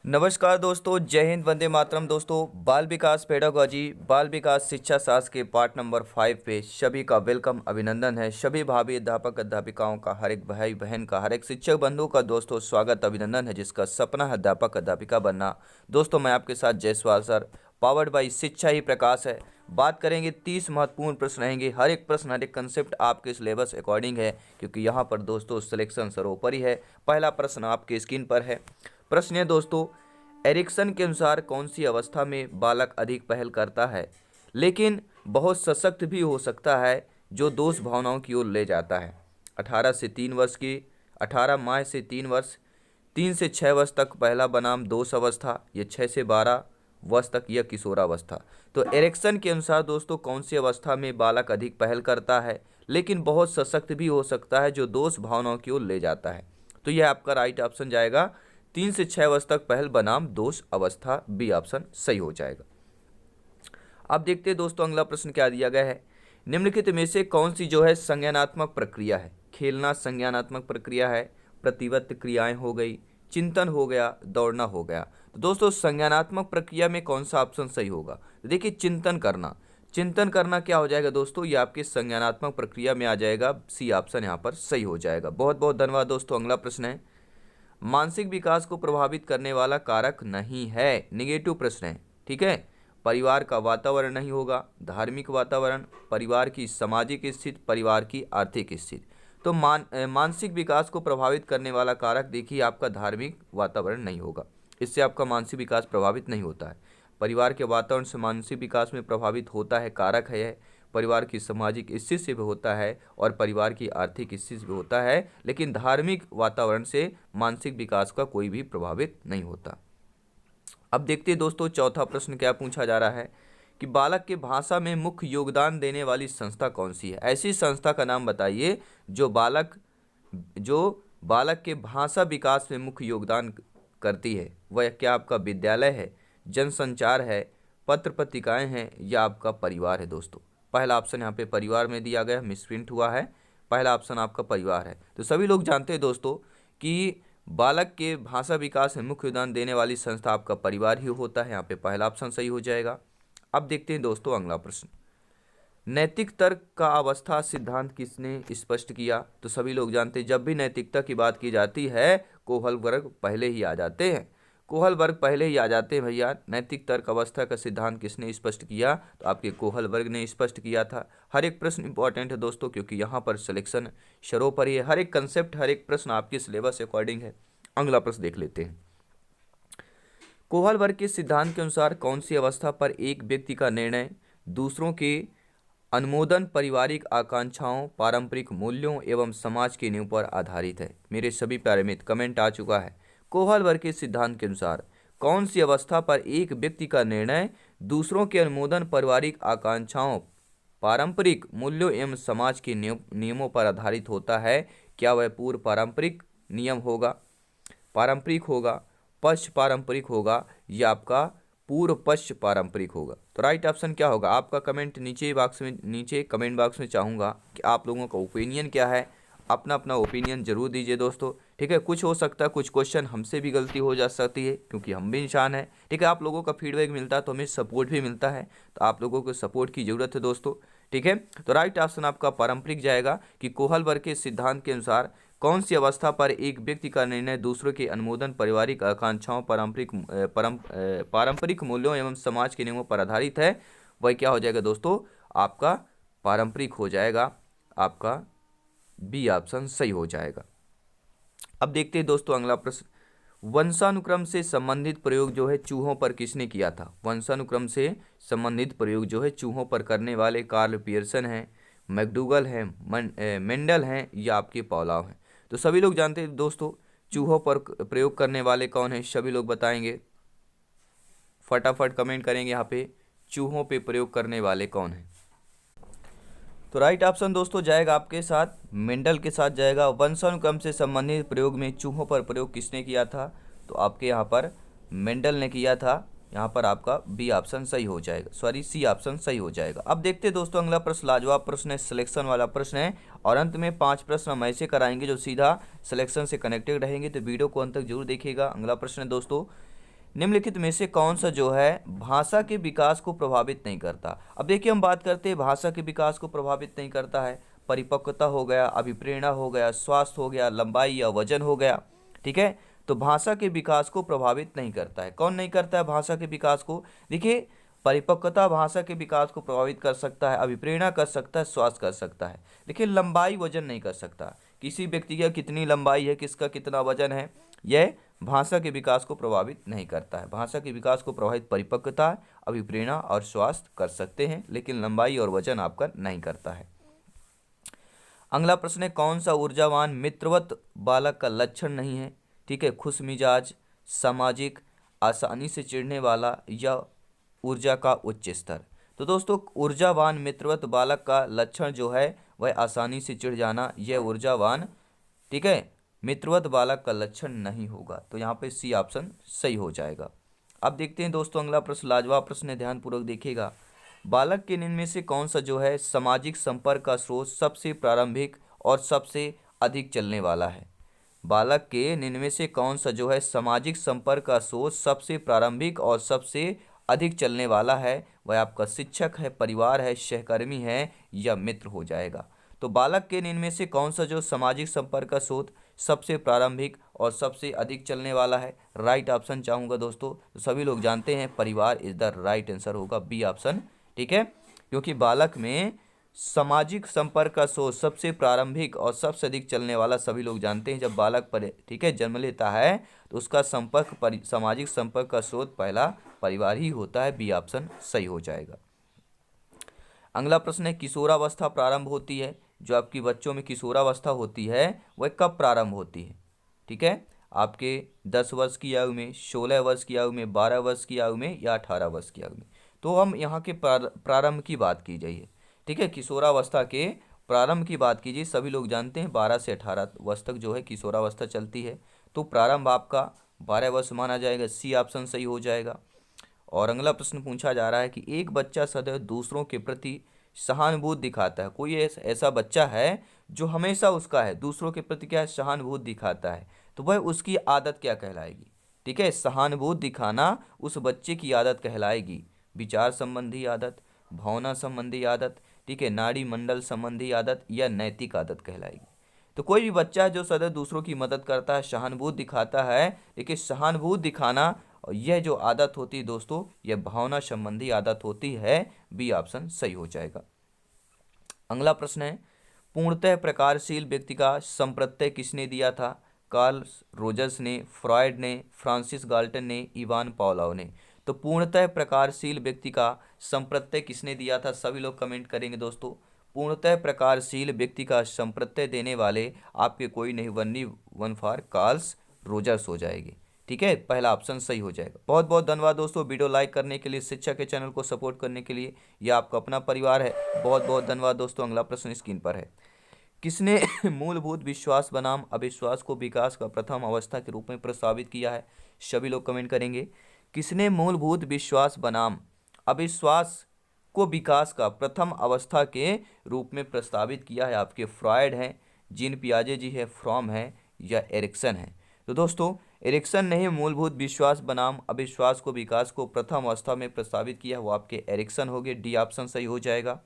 नमस्कार दोस्तों, जय हिंद, वंदे मातरम। दोस्तों, बाल विकास पेडागोजी, बाल विकास शिक्षा शास्त्र के पार्ट नंबर 5 पे सभी का वेलकम, अभिनंदन है। सभी भावी अध्यापक अध्यापिकाओं का, हर एक भाई बहन का, हर एक शिक्षक बंधु का दोस्तों स्वागत, अभिनंदन है, जिसका सपना है अध्यापक अध्यापिका बनना। दोस्तों, मैं आपके साथ जयसवाल सर, पावर्ड बाई शिक्षा ही प्रकाश है। बात करेंगे 30 महत्वपूर्ण प्रश्न रहेंगे। हर एक प्रश्न, हर एक कंसेप्ट आपके सिलेबस अकॉर्डिंग है, क्योंकि यहाँ पर दोस्तों सिलेक्शन सर्वोपरि है। पहला प्रश्न आपके स्क्रीन पर है। प्रश्न है दोस्तों, एरिक्सन के अनुसार कौन सी अवस्था में बालक अधिक पहल करता है लेकिन बहुत सशक्त भी हो सकता है, जो दोष भावनाओं की ओर ले जाता है? 18 से 3 वर्ष की, 18 माह से 3 वर्ष, 3 से 6 वर्ष तक पहला बनाम दोष अवस्था, ये 6 से 12 वर्ष तक यह किशोरावस्था। तो एरिक्सन के अनुसार दोस्तों कौन सी अवस्था में बालक अधिक पहल करता है लेकिन बहुत सशक्त भी हो सकता है, जो दोष भावनाओं की ओर ले जाता है? तो यह आपका राइट ऑप्शन जाएगा 3 से 6 वर्ष तक पहल बनाम दोष अवस्था, बी ऑप्शन सही हो जाएगा। अब देखते हैं दोस्तों अगला प्रश्न क्या दिया गया है। निम्नलिखित में से कौन सी जो है संज्ञानात्मक प्रक्रिया है? खेलना संज्ञानात्मक प्रक्रिया है, प्रतिवत क्रियाएं हो गई, चिंतन हो गया, दौड़ना हो गया। तो दोस्तों संज्ञानात्मक प्रक्रिया में कौन सा ऑप्शन सही होगा? तो देखिए चिंतन करना, चिंतन करना क्या हो जाएगा दोस्तों? ये आपके संज्ञानात्मक प्रक्रिया में आ जाएगा, सी ऑप्शन यहाँ पर सही हो जाएगा। बहुत बहुत धन्यवाद दोस्तों। अगला प्रश्न है, मानसिक विकास को प्रभावित करने वाला कारक नहीं है, निगेटिव प्रश्न है, ठीक है। परिवार का वातावरण नहीं होगा, धार्मिक वातावरण, परिवार की सामाजिक स्थिति, परिवार की आर्थिक स्थिति। तो मानसिक विकास को प्रभावित करने वाला कारक देखिए आपका धार्मिक वातावरण नहीं होगा, इससे आपका मानसिक विकास प्रभावित नहीं होता है। परिवार के वातावरण से मानसिक विकास में प्रभावित होता है, कारक है, परिवार की सामाजिक स्थिति से भी होता है और परिवार की आर्थिक स्थिति से भी होता है, लेकिन धार्मिक वातावरण से मानसिक विकास का कोई भी प्रभावित नहीं होता। अब देखते हैं दोस्तों चौथा प्रश्न क्या पूछा जा रहा है कि बालक के भाषा में मुख्य योगदान देने वाली संस्था कौन सी है? ऐसी संस्था का नाम बताइए जो बालक के भाषा विकास में मुख्य योगदान करती है। वह क्या आपका विद्यालय है, जनसंचार है, पत्र पत्रिकाएं हैं, या आपका परिवार है? दोस्तों पहला ऑप्शन यहाँ पे परिवार में दिया गया, मिसप्रिंट हुआ है, पहला ऑप्शन आपका परिवार है। तो सभी लोग जानते हैं दोस्तों कि बालक के भाषा विकास में मुख्य योगदान देने वाली संस्था आपका परिवार ही होता है, यहाँ पे पहला ऑप्शन सही हो जाएगा। अब देखते हैं दोस्तों अगला प्रश्न, नैतिक तर्क का अवस्था सिद्धांत किसने स्पष्ट किया? तो सभी लोग जानते हैं जब भी नैतिकता की बात की जाती है कोहल वर्ग पहले ही आ जाते हैं, कोहल वर्ग पहले ही आ जाते हैं भैया। नैतिक तर्क अवस्था का सिद्धांत किसने स्पष्ट किया? तो आपके कोहल वर्ग ने स्पष्ट किया था। हर एक प्रश्न इंपॉर्टेंट है दोस्तों, क्योंकि यहाँ पर सिलेक्शन सर्वोपरि है। हर एक कंसेप्ट, हर एक प्रश्न आपके सिलेबस अकॉर्डिंग है। अगला प्रश्न देख लेते हैं, कोहल वर्ग के सिद्धांत के अनुसार कौन सी अवस्था पर एक व्यक्ति का निर्णय दूसरों के अनुमोदन, पारिवारिक आकांक्षाओं, पारंपरिक मूल्यों एवं समाज के नियमों पर आधारित है? मेरे सभी प्यारे मित्र कमेंट आ चुका है। कोहल वर्ग के सिद्धांत के अनुसार कौन सी अवस्था पर एक व्यक्ति का निर्णय दूसरों के अनुमोदन, पारिवारिक आकांक्षाओं, पारंपरिक मूल्यों एवं समाज के नियमों पर आधारित होता है? क्या वह पूर्व पारंपरिक नियम होगा, पारंपरिक होगा, पश्च पारंपरिक होगा, या आपका पूर्व पश्च पारंपरिक होगा? तो राइट ऑप्शन क्या होगा आपका? कमेंट नीचे कमेंट बॉक्स में चाहूँगा कि आप लोगों का ओपिनियन क्या है, अपना अपना ओपिनियन जरूर दीजिए दोस्तों, ठीक है। कुछ हो सकता है, कुछ क्वेश्चन हमसे भी गलती हो जा सकती है, क्योंकि हम भी इंसान हैं, ठीक है। आप लोगों का फीडबैक मिलता है तो हमें सपोर्ट भी मिलता है, तो आप लोगों को सपोर्ट की ज़रूरत है दोस्तों, ठीक है। तो राइट ऑप्शन आपका पारंपरिक जाएगा कि कोहल वर्ग के सिद्धांत के अनुसार कौन सी अवस्था पर एक व्यक्ति का निर्णय दूसरों के अनुमोदन, पारिवारिक आकांक्षाओं, पारंपरिक मूल्यों एवं समाज के नियमों पर आधारित है? वह क्या हो जाएगा दोस्तों? आपका पारंपरिक हो जाएगा, आपका बी ऑप्शन सही हो जाएगा। अब देखते हैं दोस्तों अगला प्रश्न, वंशानुक्रम से संबंधित प्रयोग जो है चूहों पर किसने किया था? वंशानुक्रम से संबंधित प्रयोग जो है चूहों पर करने वाले कार्ल पियर्सन हैं, मैकडूगल हैं, मेंडल हैं, या आपके पॉलाव हैं? तो सभी लोग जानते हैं दोस्तों चूहों पर प्रयोग करने वाले कौन है, सभी लोग बताएंगे, फटाफट कमेंट करेंगे यहाँ पे, चूहों पे प्रयोग करने वाले कौन है? तो राइट ऑप्शन दोस्तों जाएगा आपके साथ मेंडल के साथ जाएगा। वंशानुक्रम से संबंधित प्रयोग में चूहों पर प्रयोग किसने किया था? तो आपके यहाँ पर मेंडल ने किया था, यहाँ पर आपका बी ऑप्शन सही हो जाएगा, सॉरी सी ऑप्शन सही हो जाएगा। अब देखते हैं दोस्तों अगला प्रश्न लाजवाब प्रश्न है, सिलेक्शन वाला प्रश्न है, और अंत में 5 प्रश्न हम ऐसे कराएंगे जो सीधा सिलेक्शन से कनेक्टेड रहेंगे, तो वीडियो को अंत तक जरूर देखिएगा। अगला प्रश्न है दोस्तों, निम्नलिखित में से कौन सा जो है भाषा के विकास को प्रभावित नहीं करता। अब देखिए हम बात करते हैं भाषा के विकास को प्रभावित नहीं करता है। परिपक्वता हो गया, अभिप्रेरणा हो गया, स्वास्थ्य हो गया, लंबाई या वजन हो गया। ठीक है, तो भाषा के विकास को प्रभावित नहीं करता है। कौन नहीं करता है भाषा के विकास को? देखिए, परिपक्वता भाषा के विकास को प्रभावित कर सकता है, अभिप्रेरणा कर सकता है, स्वास्थ्य कर सकता है, लेकिन लंबाई वजन नहीं कर सकता। किसी व्यक्ति का कितनी लंबाई है, किसका कितना वजन है, यह भाषा के विकास को प्रभावित नहीं करता है। भाषा के विकास को प्रभावित परिपक्वता, अभिप्रेरणा और स्वास्थ्य कर सकते हैं, लेकिन लंबाई और वजन आपका नहीं करता है। अगला प्रश्न है, कौन सा ऊर्जावान मित्रवत बालक का लक्षण नहीं है? ठीक है, खुश मिजाज, सामाजिक, आसानी से चिढ़ने वाला या ऊर्जा का उच्च स्तर। तो दोस्तों, ऊर्जावान मित्रवत बालक का लक्षण जो है वह आसानी से चिढ़ जाना, यह ऊर्जावान, ठीक है, मित्रवत बालक का लक्षण नहीं होगा। तो यहाँ पे सी ऑप्शन सही हो जाएगा। अब देखते हैं दोस्तों अगला प्रश्न, लाजवाब प्रश्न है, ध्यानपूर्वक देखिएगा। बालक के निम्न में से कौन सा जो है सामाजिक संपर्क का स्रोत सबसे प्रारंभिक और सबसे अधिक चलने वाला है? बालक के निम्न में से कौन सा जो है सामाजिक संपर्क का स्रोत सबसे प्रारंभिक और सबसे अधिक चलने वाला है? वह आपका शिक्षक है, परिवार है, सहकर्मी है या मित्र हो जाएगा। तो बालक के निम्न में से कौन सा जो सामाजिक संपर्क का स्रोत सबसे प्रारंभिक और सबसे अधिक चलने वाला है? राइट ऑप्शन चाहूँगा दोस्तों, तो सभी लोग जानते हैं परिवार इज द राइट आंसर होगा, बी ऑप्शन। ठीक है, क्योंकि बालक में सामाजिक संपर्क का स्रोत सबसे प्रारंभिक और सबसे अधिक चलने वाला सभी लोग जानते हैं। जब बालक ठीक है जन्म लेता है तो उसका सामाजिक संपर्क का स्रोत पहला परिवार ही होता है, बी ऑप्शन सही हो जाएगा। अगला प्रश्न है, किशोरावस्था प्रारंभ होती है, जो आपकी बच्चों में किशोरावस्था होती है वह कब प्रारंभ होती है? ठीक है, आपके 10 वर्ष की आयु में, 16 वर्ष की आयु में, 12 वर्ष की आयु में या 18 वर्ष की आयु में? तो हम यहाँ के प्रारंभ की बात की जाइए। ठीक है, किशोरावस्था के प्रारंभ की बात कीजिए। सभी लोग जानते हैं 12 से 18 वर्ष तक जो है किशोरावस्था चलती है, तो प्रारंभ आपका 12 वर्ष माना जाएगा, सी ऑप्शन सही हो जाएगा। और अगला प्रश्न पूछा जा रहा है कि एक बच्चा सदैव दूसरों के प्रति सहानुभूति दिखाता है। कोई ऐसा बच्चा है जो हमेशा उसका है दूसरों के प्रति क्या है, सहानुभूति दिखाता है, तो वह उसकी आदत क्या कहलाएगी? ठीक है, सहानुभूति दिखाना उस बच्चे की आदत कहलाएगी। विचार संबंधी आदत, भावना संबंधी आदत, ठीक है, नाड़ी मंडल संबंधी आदत या नैतिक आदत कहलाएगी। तो कोई भी बच्चा जो सदैव दूसरों की मदद करता है, सहानुभूति दिखाता है, लेकिन सहानुभूति दिखाना यह जो आदत होती है दोस्तों, यह भावना संबंधी आदत होती है, बी ऑप्शन सही हो जाएगा। अगला प्रश्न है, पूर्णतः प्रकारशील व्यक्ति का संप्रत्यय किसने दिया था? कार्ल रोजर्स ने, फ्रॉयड ने, फ्रांसिस गाल्टन ने, इवान पावलोव ने। तो पूर्णतः प्रकारशील व्यक्ति का संप्रत्यय किसने दिया था? सभी लोग कमेंट करेंगे दोस्तों। पूर्णतः प्रकारशील व्यक्ति का संप्रत्यय देने वाले आपके कोई नहीं, वन फॉर कार्ल्स रोजर्स हो जाएगी। ठीक है, पहला ऑप्शन सही हो जाएगा। बहुत बहुत धन्यवाद दोस्तों वीडियो लाइक करने के लिए, शिक्षा के चैनल को सपोर्ट करने के लिए। यह आपका अपना परिवार है। बहुत बहुत धन्यवाद दोस्तों। अगला प्रश्न स्क्रीन पर है, किसने मूलभूत विश्वास बनाम अविश्वास को विकास का प्रथम अवस्था के रूप में प्रस्तावित किया है? सभी लोग कमेंट करेंगे। किसने मूलभूत विश्वास बनाम अविश्वास को विकास का प्रथम अवस्था के रूप में प्रस्तावित किया है? आपके फ्रॉयड हैं, जीन पियाजे जी है, फ्रॉम है या एरिक्सन है? तो दोस्तों, एरिक्सन ने ही मूलभूत विश्वास बनाम अविश्वास को विकास को प्रथम अवस्था में प्रस्तावित किया, वो आपके एरिक्सन हो गए, डी ऑप्शन सही हो जाएगा।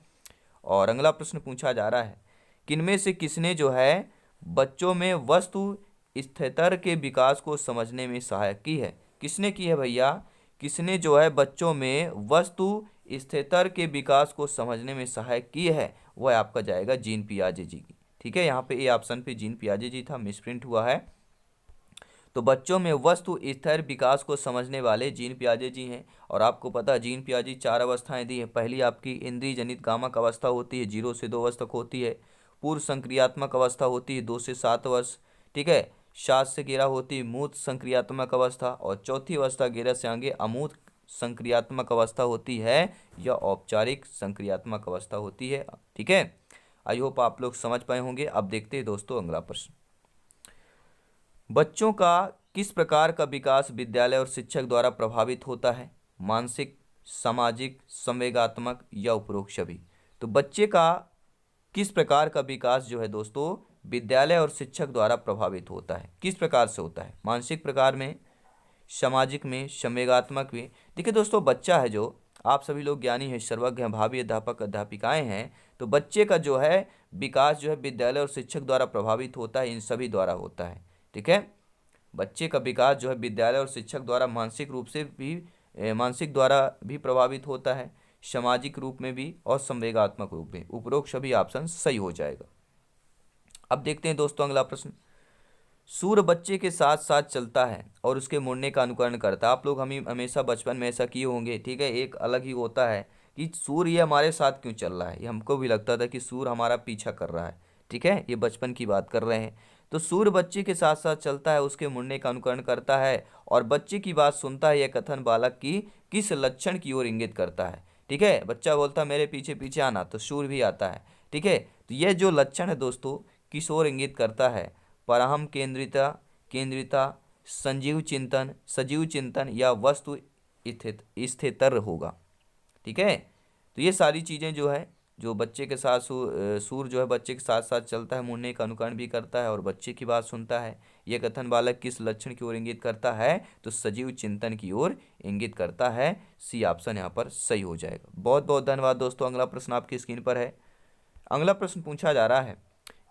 और अगला प्रश्न पूछा जा रहा है, किनमें से किसने जो है बच्चों में वस्तु स्थितर के विकास को समझने में सहायक की है? किसने की है भैया? किसने जो है बच्चों में वस्तु स्थितर के विकास को समझने में सहायक की है? वह आपका जाएगा जीन पियाजे जी की। ठीक है, यहाँ पे ए ऑप्शन पे जीन पियाजे जी था, मिसप्रिंट हुआ है। तो बच्चों में वस्तु स्थिर विकास को समझने वाले जीन पियाजे जी हैं। और आपको पता है जीन पियाजे 4 अवस्थाएं दी हैं। पहली आपकी इंद्रिय जनित गामक अवस्था होती है, 0 से 2 वर्ष तक होती है। पूर्व संक्रियात्मक अवस्था होती है 2 से 7 वर्ष। ठीक है, 7 से 11 होती है मूर्त संक्रियात्मक अवस्था। और चौथी अवस्था 11 से आगे अमूर्त संक्रियात्मक अवस्था होती है या औपचारिक संक्रियात्मक अवस्था होती है। ठीक है, आई होप आप लोग समझ पाए होंगे। अब देखते हैं दोस्तों अगला प्रश्न, बच्चों का किस प्रकार का विकास विद्यालय और शिक्षक द्वारा प्रभावित होता है? मानसिक, सामाजिक, संवेगात्मक या उपरोक्त सभी? तो बच्चे का किस प्रकार का विकास जो है दोस्तों विद्यालय और शिक्षक द्वारा प्रभावित होता है? किस प्रकार से होता है? मानसिक प्रकार में, सामाजिक में, संवेगात्मक में। देखिए दोस्तों, बच्चा है जो, आप सभी लोग ज्ञानी हैं, सर्वज्ञ हैं, भावी अध्यापक अध्यापिकाएं हैं, तो बच्चे का जो है विकास जो है विद्यालय और शिक्षक द्वारा प्रभावित होता है, इन सभी द्वारा होता है। ठीक है, बच्चे का विकास जो है विद्यालय और शिक्षक द्वारा मानसिक रूप से भी, मानसिक द्वारा भी प्रभावित होता है, सामाजिक रूप में भी और संवेगात्मक रूप में। उपरोक्त सभी ऑप्शन सही हो जाएगा। अब देखते हैं दोस्तों अगला प्रश्न। सूर्य बच्चे के साथ साथ चलता है और उसके मुड़ने का अनुकरण करता है। आप लोग हमेशा बचपन में ऐसा किए होंगे। ठीक है, एक अलग ही होता है कि सूर्य ये हमारे साथ क्यों चल रहा है। ये हमको भी लगता था कि सूर्य हमारा पीछा कर रहा है। ठीक है, ये बचपन की बात कर रहे हैं। तो सूर्य बच्चे के साथ साथ चलता है, उसके मुड़ने का अनुकरण करता है और बच्चे की बात सुनता है। यह कथन बालक की किस लक्षण की ओर इंगित करता है। ठीक है, बच्चा बोलता है मेरे पीछे पीछे आना, तो सूर्य भी आता है। ठीक है, तो यह जो लक्षण है दोस्तों किस ओर इंगित करता है? परहम केंद्रिता, केंद्रिता, सजीव चिंतन या वस्तु स्थितर होगा। ठीक है, तो ये सारी चीज़ें जो है, जो बच्चे के साथ सूर जो है बच्चे के साथ साथ चलता है, मुड़ने का अनुकरण भी करता है और बच्चे की बात सुनता है। यह कथन बालक किस लक्षण की ओर इंगित करता है? तो सजीव चिंतन की ओर इंगित करता है। सी ऑप्शन यहाँ पर सही हो जाएगा। बहुत बहुत धन्यवाद दोस्तों। अगला प्रश्न आपकी स्क्रीन पर है। अगला प्रश्न पूछा जा रहा है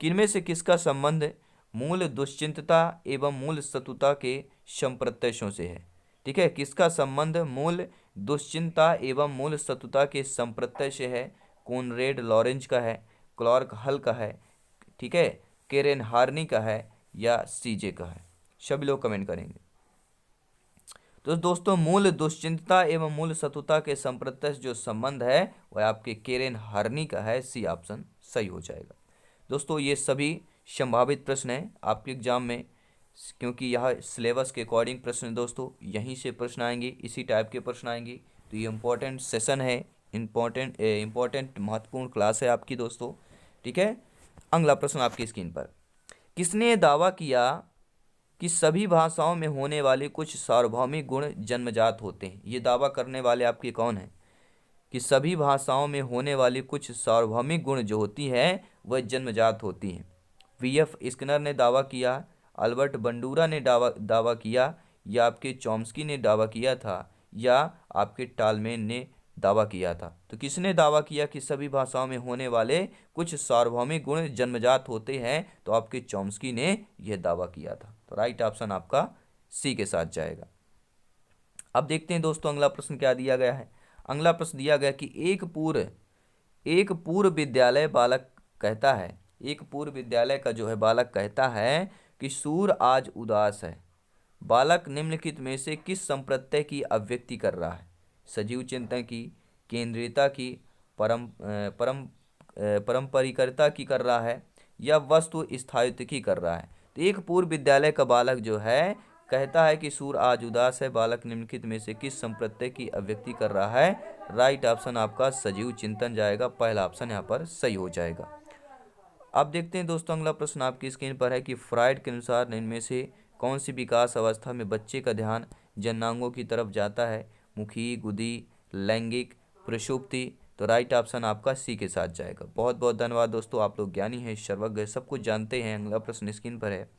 कि इनमें से किसका संबंध मूल दुश्चिंतता एवं मूल सतुता के संप्रत्ययों से है? ठीक है, किसका संबंध मूल दुश्चिंता एवं मूल सतुता के संप्रत्यय से है? कॉनरेड लॉरेंज का है, क्लार्क हल का है, ठीक है, केरेन हार्नी का है या सीजे का है? सभी लोग कमेंट करेंगे। तो दोस्तों मूल दुश्चिंतता एवं मूल सतुता के संप्रत्यय जो संबंध है वह आपके केरेन हार्नी का है। सी ऑप्शन सही हो जाएगा। दोस्तों ये सभी संभावित प्रश्न हैं आपके एग्जाम में, क्योंकि यह सिलेबस के अकॉर्डिंग प्रश्न दोस्तों यहीं से प्रश्न आएंगे, इसी टाइप के प्रश्न आएंगे। तो ये इम्पोर्टेंट सेशन है, इम्पोर्टेंट महत्वपूर्ण क्लास है आपकी दोस्तों। ठीक है, अगला प्रश्न आपकी स्क्रीन पर। किसने दावा किया कि सभी भाषाओं में होने वाले कुछ सार्वभौमिक गुण जन्मजात होते हैं? ये दावा करने वाले आपके कौन हैं कि सभी भाषाओं में होने वाली कुछ सार्वभौमिक गुण जो होती है वह जन्मजात होती हैं? वीएफ स्किनर ने दावा किया, अल्बर्ट बंडूरा ने दावा किया, या आपके चॉम्स्की ने दावा किया था, या आपके टालमेन ने दावा किया था? तो किसने दावा किया कि सभी भाषाओं में होने वाले कुछ सार्वभौमिक गुण जन्मजात होते हैं? तो आपके चॉम्स्की ने यह दावा किया था। तो राइट ऑप्शन आपका सी के साथ जाएगा। अब देखते हैं दोस्तों अगला प्रश्न क्या दिया गया है। अगला प्रश्न दिया गया कि एक पूर्व विद्यालय बालक कहता है, एक पूर्व विद्यालय का जो है बालक कहता है कि सूर्य आज उदास है। बालक निम्नलिखित में से किस संप्रत्यय की अभिव्यक्ति कर रहा है? सजीव चिंतन की, केंद्रीयता की, परम्परिकता की कर रहा है, या वस्तु स्थायित्व की कर रहा है? तो एक पूर्व विद्यालय का बालक जो है कहता है कि सूर्य आज उदास है। बालक निम्नलिखित में से किस संप्रत्यय की अभिव्यक्ति कर रहा है? राइट ऑप्शन आपका सजीव चिंतन जाएगा। पहला ऑप्शन यहाँ पर सही हो जाएगा। अब देखते हैं दोस्तों अगला प्रश्न आपकी स्क्रीन पर है कि फ्राइड के अनुसार इनमें से कौन सी विकास अवस्था में बच्चे का ध्यान जननांगों की तरफ जाता है? मुखी, गुदी, लैंगिक, प्रसुप्ति? तो राइट ऑप्शन आपका सी के साथ जाएगा। बहुत बहुत धन्यवाद दोस्तों, आप लोग ज्ञानी हैं, सर्वज्ञ, सब कुछ जानते हैं। अगला प्रश्न स्क्रीन पर है।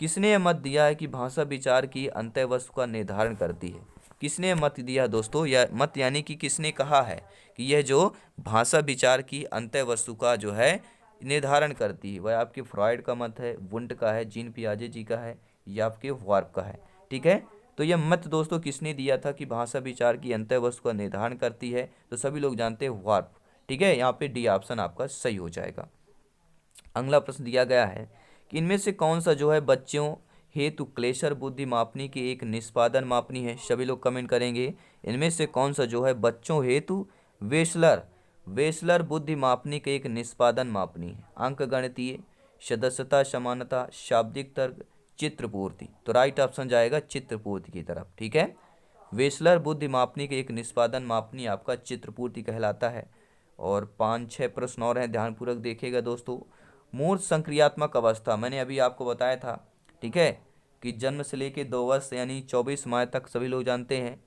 किसने मत दिया है कि भाषा विचार की अंतः वस्तु का निर्धारण करती है? किसने मत दिया दोस्तों? या मत यानी कि किसने कहा है कि यह जो भाषा विचार की अंतः वस्तु का जो है निर्धारण करती है? वह आपके फ्रॉइड का मत है, वुंट का है, जीन पियाजे जी का है, या आपके वार्फ का है? ठीक है, तो यह मत दोस्तों किसने दिया था कि भाषा विचार की अंतः वस्तु का निर्धारण करती है? तो सभी लोग जानते हैं वार्फ। ठीक है, यहाँ पे डी ऑप्शन आपका सही हो जाएगा। अगला प्रश्न दिया गया है कि इनमें से कौन सा जो है बच्चों हेतु क्लेशर बुद्धि मापनी की एक निष्पादन मापनी है? सभी लोग कमेंट करेंगे। इनमें से कौन सा जो है बच्चों हेतु वेसलर बुद्धि मापनी के एक निष्पादन मापनी है? अंक गणितीय, सदस्यता, समानता, शाब्दिक तर्क, चित्रपूर्ति? तो राइट ऑप्शन जाएगा चित्रपूर्ति की तरफ। ठीक है, वेसलर बुद्धि मापनी के एक निष्पादन मापनी आपका चित्रपूर्ति कहलाता है। और 5-6 प्रश्न और हैं, ध्यानपूर्वक देखिएगा दोस्तों। मूर्त संक्रियात्मक अवस्था मैंने अभी आपको बताया था, ठीक है, कि जन्म से लेके 2 वर्ष यानी 24 माह तक सभी लोग जानते हैं।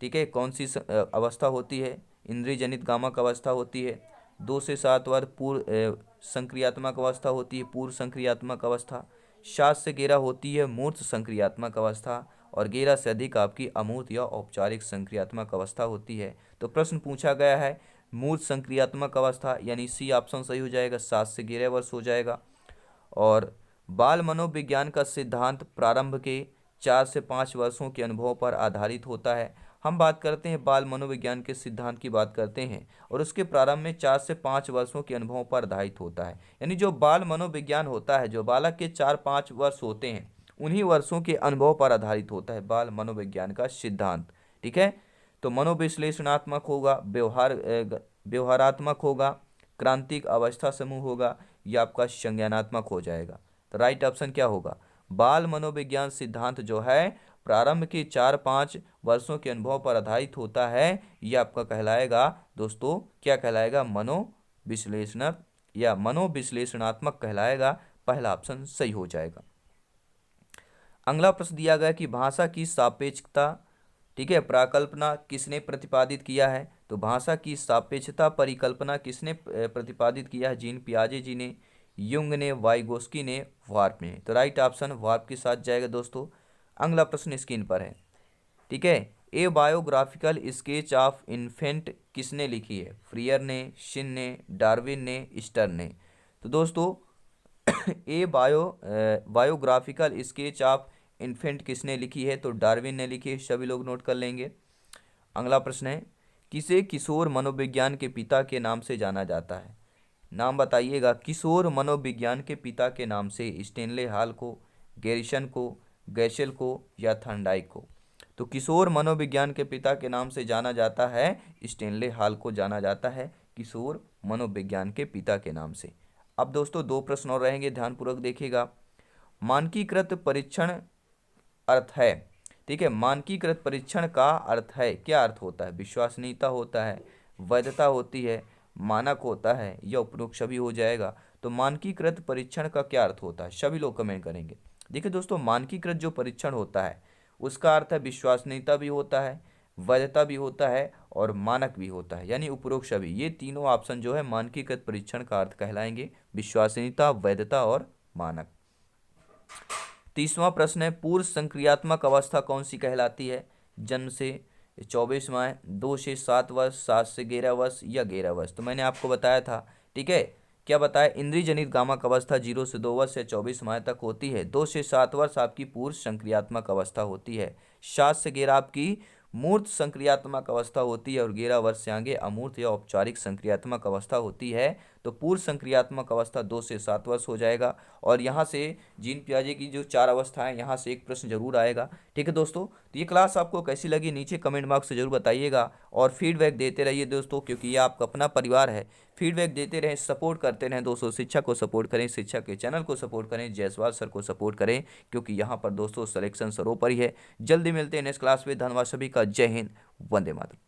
ठीक है, कौन सी अवस्था होती है? इंद्रिय जनित गामक अवस्था होती है। 2 से 7 वर्ष पूर्व संक्रियात्मक अवस्था होती है, पूर्व संक्रियात्मक अवस्था। 7 से 11 होती है मूर्त संक्रियात्मक अवस्था, और 11 से अधिक आपकी अमूर्त या औपचारिक संक्रियात्मक अवस्था होती है। तो प्रश्न पूछा गया है मूर्त संक्रियात्मक अवस्था, यानी सी ऑप्शन सही हो जाएगा, 7 से 11 वर्ष हो जाएगा। और बाल मनोविज्ञान का सिद्धांत प्रारंभ के 4 से 5 वर्षों के अनुभव पर आधारित होता है। हम बात करते हैं बाल मनोविज्ञान के सिद्धांत की बात करते हैं और उसके प्रारंभ में 4 से 5 वर्षों के अनुभव पर आधारित होता है। यानी जो बाल मनोविज्ञान होता है, जो बालक के 4-5 वर्ष होते हैं, उन्हीं वर्षों के अनुभव पर आधारित होता है बाल मनोविज्ञान का सिद्धांत। ठीक है, तो मनोविश्लेषणात्मक होगा, व्यवहारात्मक होगा, क्रांतिक अवस्था समूह होगा, या आपका संज्ञानात्मक हो जाएगा। तो राइट ऑप्शन क्या होगा, बाल मनोविज्ञान सिद्धांत जो है प्रारंभ के 4-5 वर्षों के अनुभव पर आधारित होता है। यह आपका कहलाएगा दोस्तों, क्या कहलाएगा, मनोविश्लेषण या मनोविश्लेषणात्मक कहलाएगा। पहला ऑप्शन सही हो जाएगा। अगला प्रश्न दिया गया कि भाषा की सापेक्षता, ठीक है, प्राकल्पना किसने प्रतिपादित किया है। तो भाषा की सापेक्षता परिकल्पना किसने प्रतिपादित किया है, जीन पियाजे जी ने, युंग ने, वाइगोस्की ने, वार्प ने। तो राइट ऑप्शन वार्प के साथ जाएगा दोस्तों। अगला प्रश्न स्क्रीन पर है, ठीक है, ए बायोग्राफिकल स्केच ऑफ इन्फेंट किसने लिखी है, फ्रियर ने, शिन ने, डार्विन ने, स्टर्न ने। तो दोस्तों ए बायोग्राफिकल स्केच ऑफ इन्फेंट किसने लिखी है, तो डार्विन ने लिखी है, सभी लोग नोट कर लेंगे। अगला प्रश्न है, किसे किशोर मनोविज्ञान के पिता के नाम से जाना जाता है, नाम बताइएगा। किशोर मनोविज्ञान के पिता के नाम से स्टेनले हॉल को, गैरिसन को, गैशेल को, या थर्नडाइक को। तो किशोर मनोविज्ञान के पिता के नाम से जाना जाता है, स्टेनले हॉल को जाना जाता है किशोर मनोविज्ञान के पिता के नाम से। अब दोस्तों 2 प्रश्न और रहेंगे, ध्यानपूर्वक देखिएगा। मानकीकृत परीक्षण अर्थ है, ठीक है, मानकीकृत परीक्षण का अर्थ है, क्या अर्थ होता है, विश्वसनीयता होता है, वैधता होती है, मानक होता है, या उपरोक्त सभी हो जाएगा। तो मानकीकृत परीक्षण का क्या अर्थ होता है, सभी लोग कमेंट करेंगे। देखिए दोस्तों, मानकीकृत जो परीक्षण होता है उसका अर्थ है विश्वसनीयता भी होता है, वैधता भी होता है, और मानक भी होता है, यानी उपरोक्त सभी। ये तीनों ऑप्शन जो है मानकीकृत परीक्षण का अर्थ कहलाएंगे, विश्वसनीयता, वैधता और मानक। 30वां प्रश्न है, पूर्व संक्रियात्मक अवस्था कौन सी कहलाती है, जन्म से 24 माह, 2 से 7 वर्ष, 7 से 11 वर्ष, या 11 वर्ष। तो मैंने आपको बताया था, ठीक है, क्या बताया, इंद्रिय जनित गामक अवस्था 0 से 2 वर्ष या 24 माह तक होती है। 2 से 7 वर्ष आपकी पूर्व संक्रियात्मक अवस्था होती है, 7 से 11 आपकी मूर्त संक्रियात्मक अवस्था होती है, और 11 वर्ष से आगे अमूर्त या औपचारिक संक्रियात्मक अवस्था होती है। तो पूर्व संक्रियात्मक अवस्था 2 से 7 वर्ष हो जाएगा। और यहाँ से जीन पियाजे की जो 4 अवस्था है, यहाँ से एक प्रश्न जरूर आएगा। ठीक है दोस्तों, तो ये क्लास आपको कैसी लगी नीचे कमेंट बॉक्स से जरूर बताइएगा, और फीडबैक देते रहिए दोस्तों, क्योंकि ये आपका अपना परिवार है। फीडबैक देते रहें, सपोर्ट करते रहें दोस्तों, शिक्षा को सपोर्ट करें, शिक्षा के चैनल को सपोर्ट करें, जायसवाल सर को सपोर्ट करें, क्योंकि यहाँ पर दोस्तों सिलेक्शन सरों पर ही है। जल्दी मिलते हैं नेक्स्ट क्लास में। धन्यवाद सभी का, जय हिंद, वंदे मातरम।